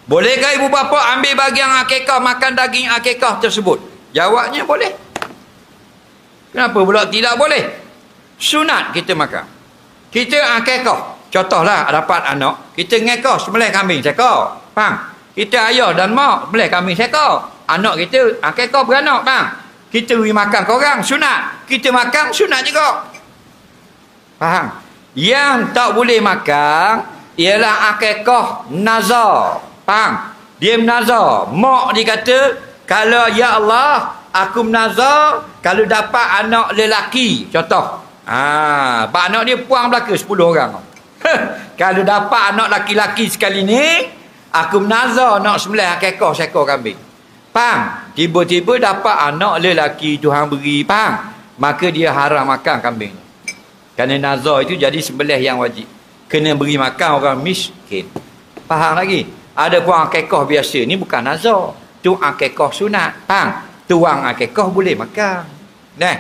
Bolehkah ibu bapa ambil bahagian akikah, makan daging akikah tersebut? Jawabnya boleh. Kenapa pula tidak boleh? Sunat kita makan. Kita akikah. Contohlah dapat anak, kita ngekah sembelih kambing sekor. Faham? Kita ayah dan mak sembelih kambing sekor. Anak kita akikah beranak, faham? Kita beri makan korang, sunat. Kita makan, sunat juga. Faham? Yang tak boleh makan ialah akikah nazar. Faham? Dia menazar. Mak dia kata, kalau ya Allah, aku menazar kalau dapat anak lelaki. Contoh. Pak anak dia puang belaka 10 orang. Kalau dapat anak laki-laki sekali ni, aku menazar nak sembelih akikah seekor kambing. Faham? Tiba-tiba dapat anak lelaki Tuhan beri. Faham? Maka dia haram makan kambing. Kerana nazar itu jadi sembelih yang wajib. Kena beri makan orang miskin. Faham lagi? Ada pun akikah biasa ni bukan nazar. Tu akikah sunat. Faham? Tuang akikah boleh makan. Nah.